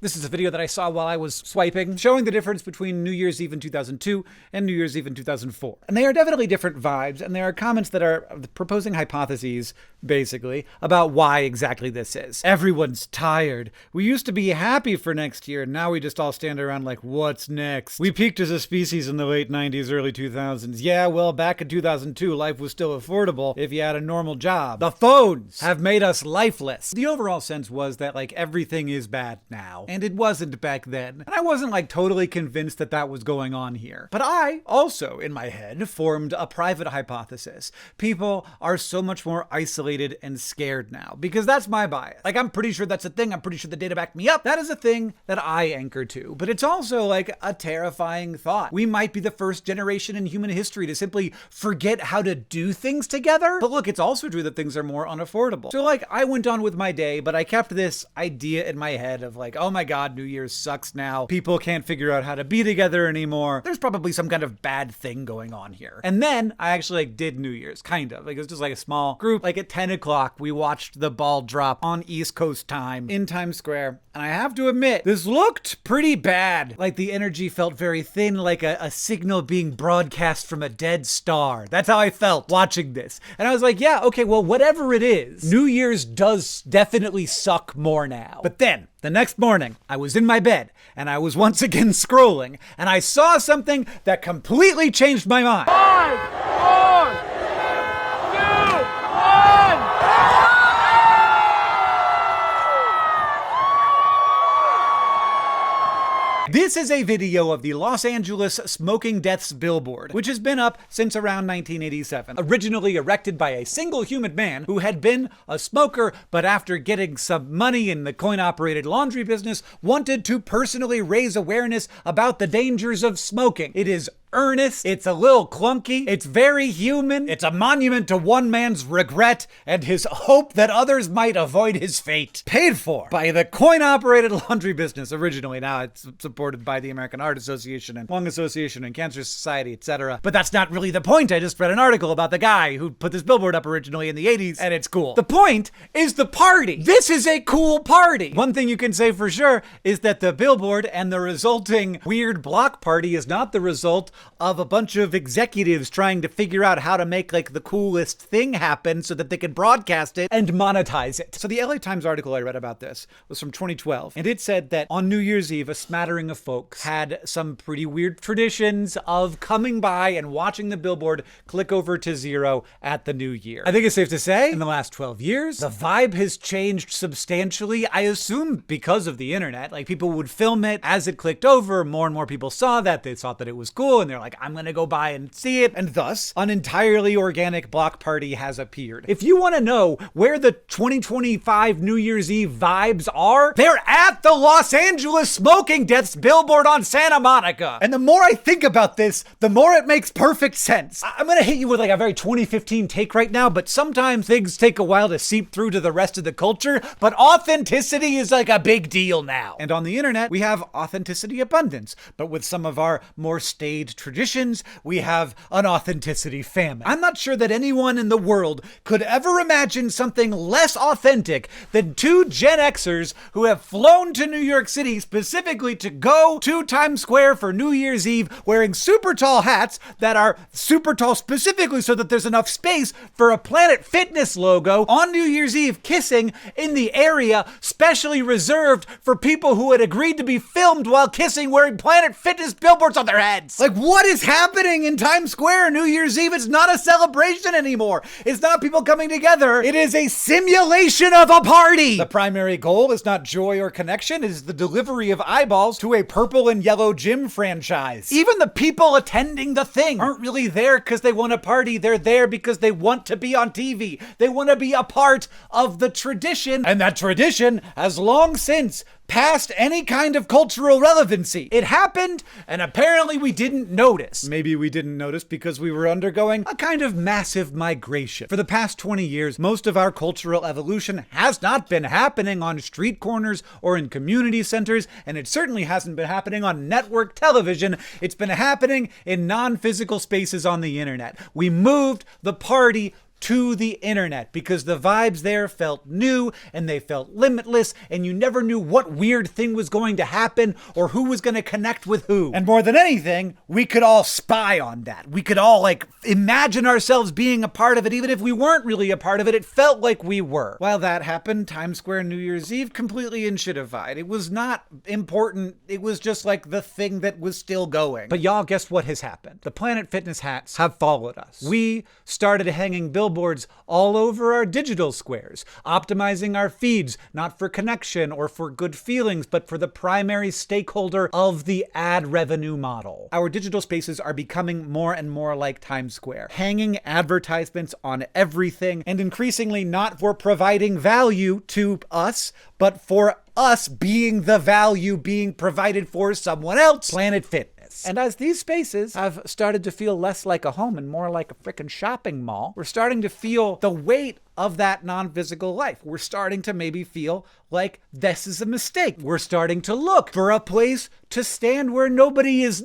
This is a video that I saw while I was swiping, showing the difference between New Year's Eve in 2002 and New Year's Eve in 2004. And they are definitely different vibes, and there are comments that are proposing hypotheses, basically, about why exactly this is. Everyone's tired. We used to be happy for next year, and now we just all stand around like, what's next? We peaked as a species in the late 90s, early 2000s. Yeah, well, back in 2002, life was still affordable if you had a normal job. The phones have made us lifeless. The overall sense was that, like, everything is bad now. And it wasn't back then. And I wasn't like totally convinced that that was going on here. But I also, in my head, formed a private hypothesis. People are so much more isolated and scared now. Because that's my bias. Like, I'm pretty sure that's a thing. I'm pretty sure the data back me up. That is a thing that I anchor to. But it's also like a terrifying thought. We might be the first generation in human history to simply forget how to do things together. But look, it's also true that things are more unaffordable. So like, I went on with my day, but I kept this idea in my head of like, oh my God, New Year's sucks now. People can't figure out how to be together anymore. There's probably some kind of bad thing going on here. And then I actually did New Year's, kind of. Like, it was just like a small group. Like at 10 o'clock, we watched the ball drop on East Coast time in Times Square. And I have to admit, this looked pretty bad. Like the energy felt very thin, like a signal being broadcast from a dead star. That's how I felt watching this. And I was like, yeah, okay, well, whatever it is, New Year's does definitely suck more now. But then, the next morning, I was in my bed, and I was once again scrolling, and I saw something that completely changed my mind. 5, 4, 2, 1. This is a video of the Los Angeles smoking deaths billboard, which has been up since around 1987. Originally erected by a single human man who had been a smoker, but after getting some money in the coin-operated laundry business, wanted to personally raise awareness about the dangers of smoking. It is earnest, it's a little clunky, it's very human, it's a monument to one man's regret and his hope that others might avoid his fate. Paid for by the coin-operated laundry business originally. Now it's supported by the American Heart Association and Lung Association and Cancer Society, etc. But that's not really the point. I just read an article about the guy who put this billboard up originally in the 80s, and it's cool. The point is the party. This is a cool party. One thing you can say for sure is that the billboard and the resulting weird block party is not the result of a bunch of executives trying to figure out how to make like the coolest thing happen so that they can broadcast it and monetize it. So the LA Times article I read about this was from 2012, and it said that on New Year's Eve, a smattering of folks had some pretty weird traditions of coming by and watching the billboard click over to zero at the new year. I think it's safe to say in the last 12 years, the vibe has changed substantially. I assume because of the internet, like people would film it as it clicked over. More and more people saw that. They thought that it was cool, and they're like, I'm gonna go by and see it. And thus, an entirely organic block party has appeared. If you want to know where the 2025 New Year's Eve vibes are, they're at the Los Angeles smoking deaths billboard on Santa Monica. And the more I think about this, the more it makes perfect sense. I'm gonna hit you with like a very 2015 take right now, but sometimes things take a while to seep through to the rest of the culture, but authenticity is like a big deal now. And on the internet, we have authenticity abundance, but with some of our more staid traditions, we have an authenticity famine. I'm not sure that anyone in the world could ever imagine something less authentic than two Gen Xers who have flown to New York City specifically to go to Times Square for New Year's Eve wearing super tall hats that are super tall specifically so that there's enough space for a Planet Fitness logo on New Year's Eve, kissing in the area specially reserved for people who had agreed to be filmed while kissing wearing Planet Fitness billboards on their heads. Like, what is happening in Times Square New Year's Eve? It's not a celebration anymore. It's not people coming together. It is a simulation of a party. The primary goal is not joy or connection. It is the delivery of eyeballs to a purple and yellow gym franchise. Even the people attending the thing aren't really there because they want to party. They're there because they want to be on TV. They want to be a part of the tradition. And that tradition has long since past any kind of cultural relevancy. It happened, and apparently we didn't notice. Maybe we didn't notice because we were undergoing a kind of massive migration. For the past 20 years, most of our cultural evolution has not been happening on street corners or in community centers, and it certainly hasn't been happening on network television. It's been happening in non-physical spaces on the internet. We moved the party to the internet because the vibes there felt new and they felt limitless, and you never knew what weird thing was going to happen or who was going to connect with who. And more than anything, we could all spy on that. We could all imagine ourselves being a part of it. Even if we weren't really a part of it, it felt like we were. While that happened, Times Square New Year's Eve completely enshittified. It was not important. It was just the thing that was still going. But y'all, guess what has happened? The Planet Fitness hats have followed us. We started hanging billboards all over our digital squares, optimizing our feeds, not for connection or for good feelings, but for the primary stakeholder of the ad revenue model. Our digital spaces are becoming more and more like Times Square, hanging advertisements on everything, and increasingly not for providing value to us, but for us being the value being provided for someone else, Planet Fitness. And as these spaces have started to feel less like a home and more like a frickin' shopping mall, we're starting to feel the weight of that non-physical life. We're starting to maybe feel like this is a mistake. We're starting to look for a place to stand where nobody's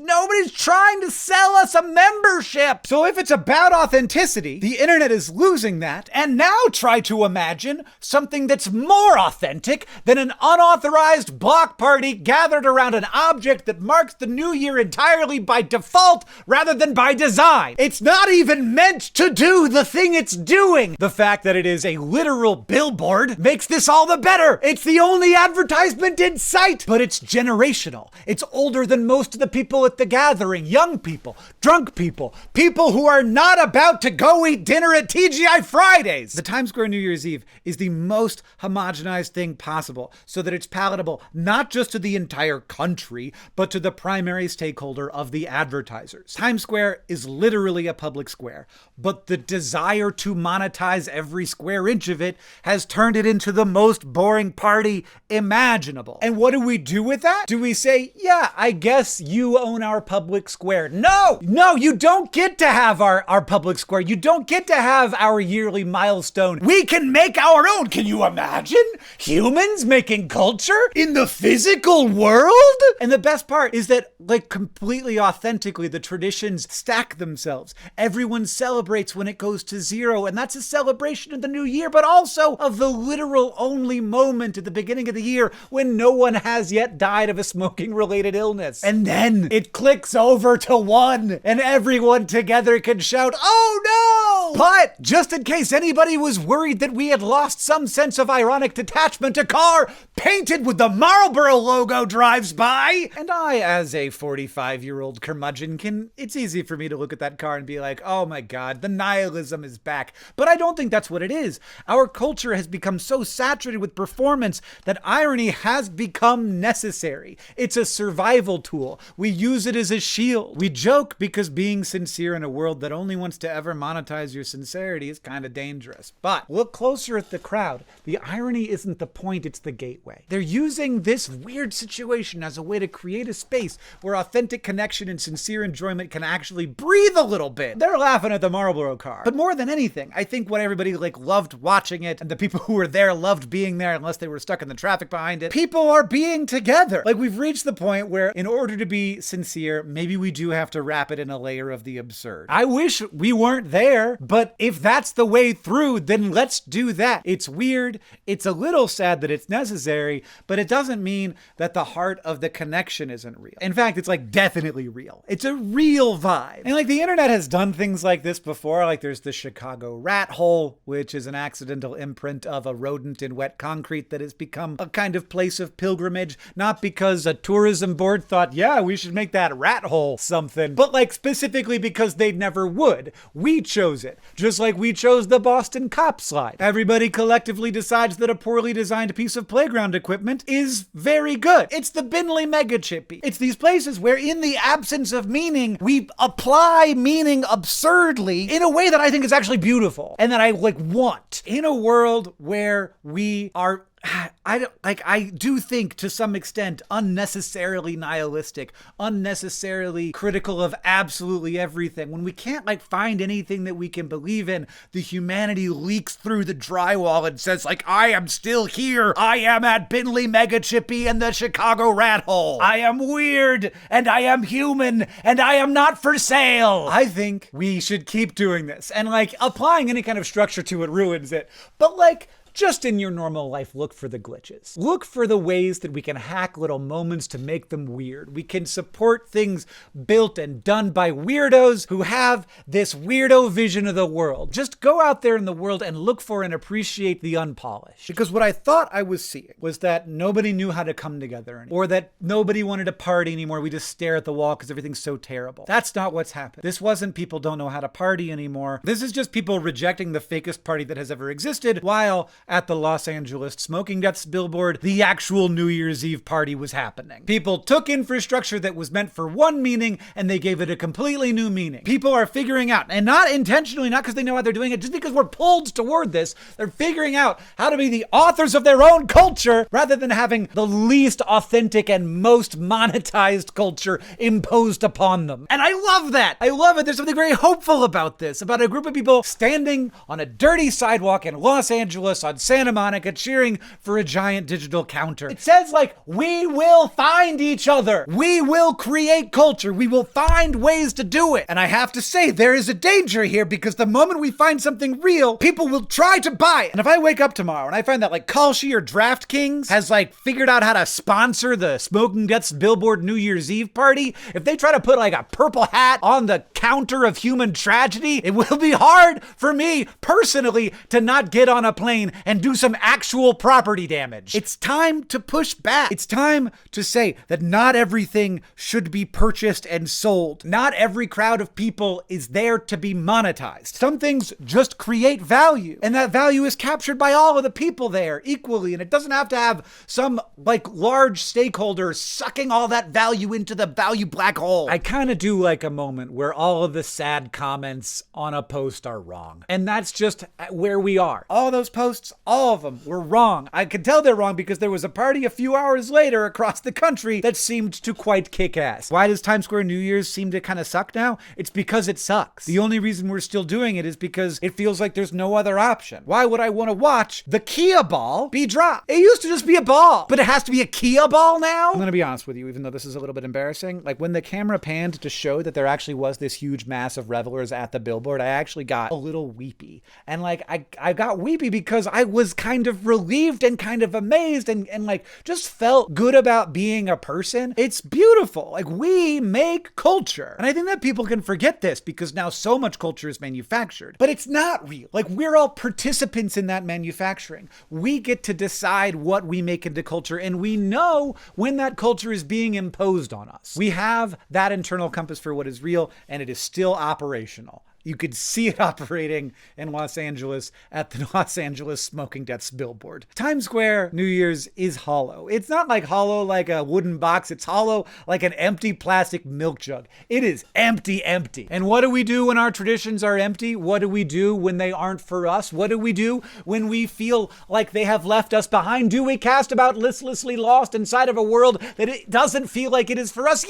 trying to sell us a membership. So if it's about authenticity, the internet is losing that, and now try to imagine something that's more authentic than an unauthorized block party gathered around an object that marks the new year entirely by default rather than by design. It's not even meant to do the thing it's doing. The fact that it is a literal billboard makes this all the better. It's the only advertisement in sight, but it's generational. It's older than most of the people at the gathering. Young people, drunk people, people who are not about to go eat dinner at TGI Fridays. The Times Square New Year's Eve is the most homogenized thing possible so that it's palatable not just to the entire country, but to the primary stakeholder of the advertisers. Times Square is literally a public square, but the desire to monetize every square inch of it has turned it into the most boring party imaginable. And what do we do with that? Do we say, yeah, I guess you own our public square? No, you don't get to have our public square. You don't get to have our yearly milestone. We can make our own. Can you imagine humans making culture in the physical world? And the best part is that, completely authentically, the traditions stack themselves. Everyone celebrates when it goes to zero, and that's a celebration of the new year, but also of the literal only moment at the beginning of the year when no one has yet died of a smoking-related illness. And then it clicks over to one, and everyone together can shout, "Oh no!" But just in case anybody was worried that we had lost some sense of ironic detachment, a car painted with the Marlboro logo drives by. And I, as a 45-year-old curmudgeon, it's easy for me to look at that car and be like, oh my God, the nihilism is back. But I don't think that's what it is. Our culture has become so saturated with performance that irony has become necessary. It's a survival tool. We use it as a shield. We joke because being sincere in a world that only wants to ever monetize your sincerity is kind of dangerous. But look closer at the crowd. The irony isn't the point, it's the gateway. They're using this weird situation as a way to create a space where authentic connection and sincere enjoyment can actually breathe a little bit. They're laughing at the Marlboro car. But more than anything, I think what everybody loved watching it, and the people who were there loved being there unless they were stuck in the traffic behind it. People are being together. We've reached the point where in order to be sincere, maybe we do have to wrap it in a layer of the absurd. I wish we weren't there, but if that's the way through, then let's do that. It's weird. It's a little sad that it's necessary, but it doesn't mean that the heart of the connection isn't real. In fact, it's definitely real. It's a real vibe. And the internet has done things like this before. There's the Chicago rat hole, which is an accidental imprint of a rodent in wet concrete that has become a kind of place of pilgrimage, not because a tourism board thought, yeah, we should make that rat hole something, but specifically because they never would. We chose it, just like we chose the Boston cop slide. Everybody collectively decides that a poorly designed piece of playground equipment is very good. It's the Binley Mega Chippy. It's these places where in the absence of meaning, we apply meaning absurdly in a way that I think is actually beautiful and that I want. In a world where we are I do think to some extent unnecessarily nihilistic, unnecessarily critical of absolutely everything. When we can't like find anything that we can believe in, the humanity leaks through the drywall and says like, I am still here. I am at Binley Mega Chippy and the Chicago Rat Hole. I am weird and I am human and I am not for sale. I think we should keep doing this, and like applying any kind of structure to it ruins it. But like, just in your normal life, look for the glitches. Look for the ways that we can hack little moments to make them weird. We can support things built and done by weirdos who have this weirdo vision of the world. Just go out there in the world and look for and appreciate the unpolished. Because what I thought I was seeing was that nobody knew how to come together anymore, or that nobody wanted to party anymore. We just stare at the wall because everything's so terrible. That's not what's happened. This wasn't people don't know how to party anymore. This is just people rejecting the fakest party that has ever existed, while at the Los Angeles Smoking Deaths billboard, the actual New Year's Eve party was happening. People took infrastructure that was meant for one meaning and they gave it a completely new meaning. People are figuring out, and not intentionally, not because they know how they're doing it, just because we're pulled toward this, they're figuring out how to be the authors of their own culture rather than having the least authentic and most monetized culture imposed upon them. And I love that. I love it. There's something very hopeful about this, about a group of people standing on a dirty sidewalk in Los Angeles on Santa Monica cheering for a giant digital counter. It says like, we will find each other. We will create culture. We will find ways to do it. And I have to say, there is a danger here, because the moment we find something real, people will try to buy it. And if I wake up tomorrow and I find that like Kalshi or DraftKings has like figured out how to sponsor the Smoking Deaths billboard New Year's Eve party, if they try to put like a purple hat on the counter of human tragedy, it will be hard for me personally to not get on a plane and do some actual property damage. It's time to push back. It's time to say that not everything should be purchased and sold. Not every crowd of people is there to be monetized. Some things just create value, and that value is captured by all of the people there equally, and it doesn't have to have some like large stakeholder sucking all that value into the value black hole. I kind of do like a moment where all of the sad comments on a post are wrong, and that's just where we are. All those posts, all of them were wrong. I can tell they're wrong because there was a party a few hours later across the country that seemed to quite kick ass. Why does Times Square New Year's seem to kind of suck now? It's because it sucks. The only reason we're still doing it is because it feels like there's no other option. Why would I want to watch the Kia ball be dropped? It used to just be a ball, but it has to be a Kia ball now? I'm gonna be honest with you, even though this is a little bit embarrassing. Like when the camera panned to show that there actually was this huge mass of revelers at the billboard, I actually got a little weepy. And like I got weepy because I was kind of relieved and kind of amazed and like just felt good about being a person. It's beautiful. Like we make culture. And I think that people can forget this because now so much culture is manufactured, but it's not real. Like we're all participants in that manufacturing. We get to decide what we make into culture, and we know when that culture is being imposed on us. We have that internal compass for what is real, and it is still operational. You could see it operating in Los Angeles at the Los Angeles Smoking Deaths billboard. Times Square New Year's is hollow. It's not like hollow like a wooden box. It's hollow like an empty plastic milk jug. It is empty, empty. And what do we do when our traditions are empty? What do we do when they aren't for us? What do we do when we feel like they have left us behind? Do we cast about listlessly lost inside of a world that it doesn't feel like it is for us?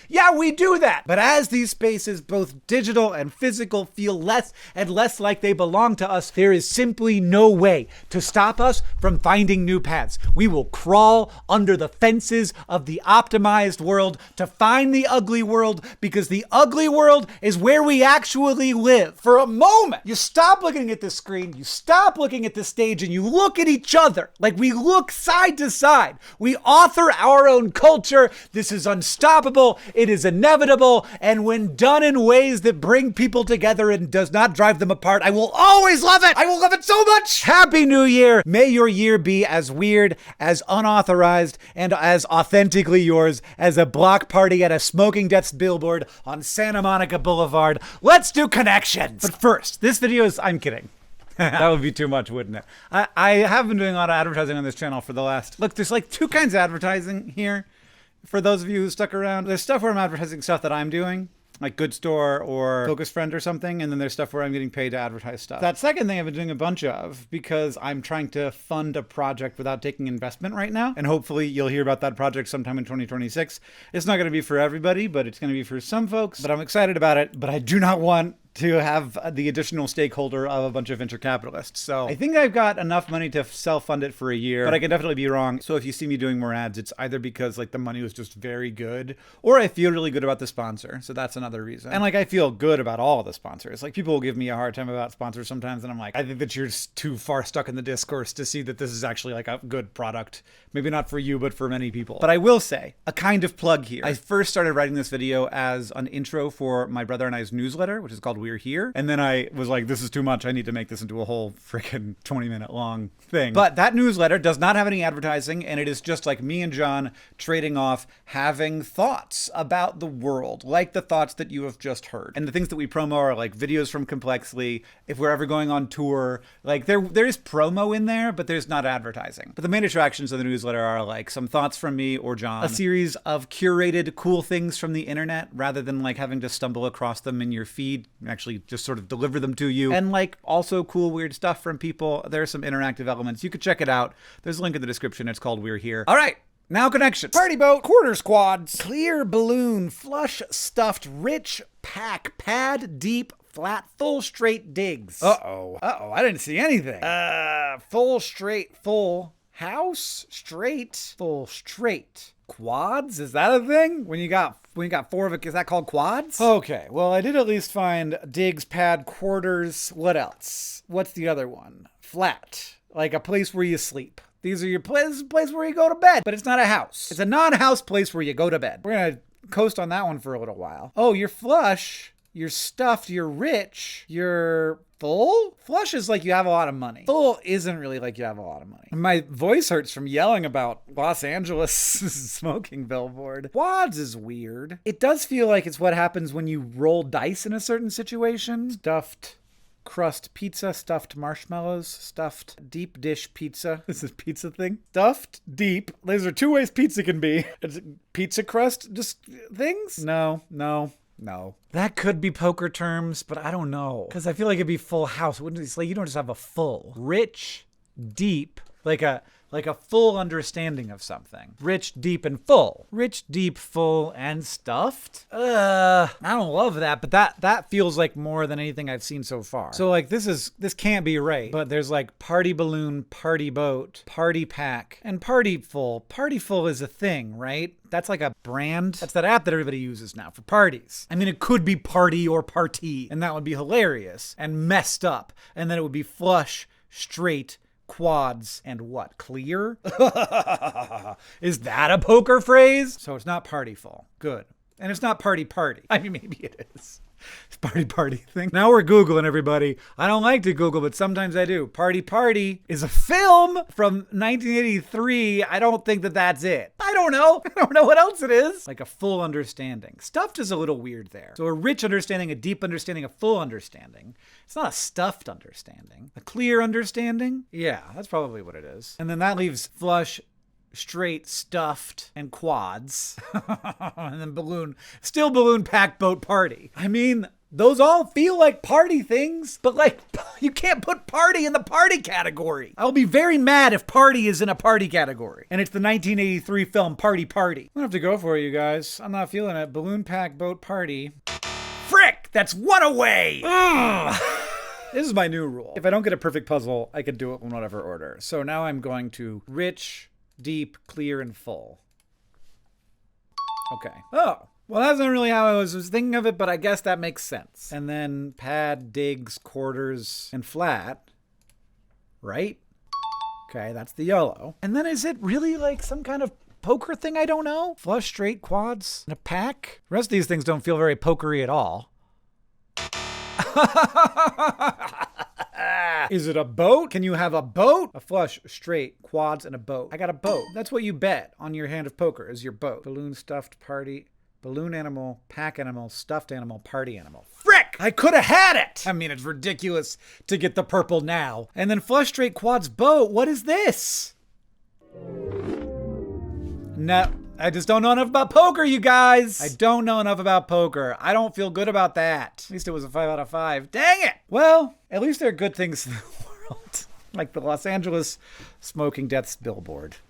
Yeah, we do that. But as these spaces, both digital and physical, feel less and less like they belong to us, there is simply no way to stop us from finding new paths. We will crawl under the fences of the optimized world to find the ugly world, because the ugly world is where we actually live. For a moment, you stop looking at the screen, you stop looking at the stage, and you look at each other. Like we look side to side. We author our own culture. This is unstoppable. It is inevitable. And when done in ways that bring people together and does not drive them apart, I will always love it. I will love it so much. Happy New Year. May your year be as weird, as unauthorized, and as authentically yours as a block party at a Smoking Deaths billboard on Santa Monica Boulevard. Let's do connections. But first, this video is, I'm kidding. That would be too much, wouldn't it? I have been doing a lot of advertising on this channel for the last, look, there's like two kinds of advertising here. For those of you who stuck around, there's stuff where I'm advertising stuff that I'm doing. like Good Store or Focus Friend or something, and then there's stuff where I'm getting paid to advertise stuff. That second thing I've been doing a bunch of because I'm trying to fund a project without taking investment right now, and hopefully you'll hear about that project sometime in 2026. It's not going to be for everybody, but it's going to be for some folks, but I'm excited about it, but I do not want to have the additional stakeholder of a bunch of venture capitalists. So I think I've got enough money to self-fund it for a year, but I can definitely be wrong. So if you see me doing more ads, it's either because like the money was just very good, or I feel really good about the sponsor. So that's another reason. And like, I feel good about all of the sponsors. Like, people will give me a hard time about sponsors sometimes, and I'm like, I think that you're just too far stuck in the discourse to see that this is actually like a good product. Maybe not for you, but for many people. But I will say a kind of plug here. I first started writing this video as an intro for my brother and I's newsletter, which is called We're Here. And then I was like, this is too much. I need to make this into a whole freaking 20-minute long thing. But that newsletter does not have any advertising, and it is just like me and John trading off having thoughts about the world, like the thoughts that you have just heard. And the things that we promo are like videos from Complexly. If we're ever going on tour, like there is promo in there, but there's not advertising. But the main attractions of the newsletter are like some thoughts from me or John, a series of curated cool things from the internet, rather than like having to stumble across them in your feed, actually just sort of deliver them to you. And like also cool weird stuff from people. There are some interactive elements. You could check it out. There's a link in the description. It's called We're Here. All right. Now connections. Party boat, quarter squads, clear balloon, flush stuffed, rich pack, pad deep, flat, full straight digs. Uh-oh, I didn't see anything. Full straight, full house, straight, full straight. Quads? Is that a thing? When you got four of it, is that called quads? Okay, well, I did at least find digs, pad, quarters. What else? What's the other one? Flat, like a place where you sleep. These are your places, place where you go to bed, but it's not a house. It's a non-house place where you go to bed. We're gonna coast on that one for a little while. Oh, you're flush, you're stuffed, you're rich, you're full? Flush is like you have a lot of money. Full isn't really like you have a lot of money. My voice hurts from yelling about Los Angeles smoking billboard. Quads is weird. It does feel like it's what happens when you roll dice in a certain situation. Stuffed crust pizza, stuffed marshmallows, stuffed deep dish pizza. This is pizza thing. Stuffed deep. Those are two ways pizza can be. It's pizza crust, just things? No. That could be poker terms, but I don't know. Because I feel like it'd be full house. Wouldn't it? Like, you don't just have a full. Rich, deep, like a full understanding of something. Rich, deep, and full. Rich, deep, full, and stuffed? I don't love that, but that feels like more than anything I've seen so far. So like, this can't be right, but there's like party balloon, party boat, party pack, and party full. Party full is a thing, right? That's like a brand. That's that app that everybody uses now for parties. I mean, it could be party or party, and that would be hilarious and messed up. And then it would be flush, straight, quads, and what? Clear? Is that a poker phrase? So it's not party full. Good. And it's not party. I mean, maybe it is. It's party thing. Now we're Googling, everybody. I don't like to Google, but sometimes I do. Party is a film from 1983. I don't think that that's it. I don't know what else it is. Like a full understanding. Stuffed is a little weird there. So a rich understanding, a deep understanding, a full understanding. It's not a stuffed understanding. A clear understanding? Yeah, that's probably what it is. And then that leaves flush, straight, stuffed, and quads. And then balloon pack, boat, party. I mean, those all feel like party things, but like, you can't put party in the party category. I'll be very mad if party is in a party category. And it's the 1983 film Party. I'm gonna have to go for it, you guys. I'm not feeling it. Balloon pack, boat, party. Frick! That's one away! This is my new rule. If I don't get a perfect puzzle, I can do it in whatever order. So now I'm going to rich, deep, clear, and full. Okay. Oh, well, that's not really how I was thinking of it, but I guess that makes sense. And then pad, digs, quarters, and flat. Right? Okay, that's the yellow. And then is it really like some kind of poker thing? I don't know. Flush, straight, quads, and a pack. The rest of these things don't feel very pokery at all. Is it a boat? Can you have a boat? A flush, straight, quads, and a boat. I got a boat. That's what you bet on your hand of poker is your boat. Balloon, stuffed, party, balloon animal, pack animal, stuffed animal, party animal. Frick! I could have had it! I mean, it's ridiculous to get the purple now. And then flush, straight, quads, boat. What is this? No. I just don't know enough about poker, you guys. I don't know enough about poker. I don't feel good about that. At least it was a 5 out of 5. Dang it. Well, at least there are good things in the world. Like the Los Angeles smoking deaths billboard.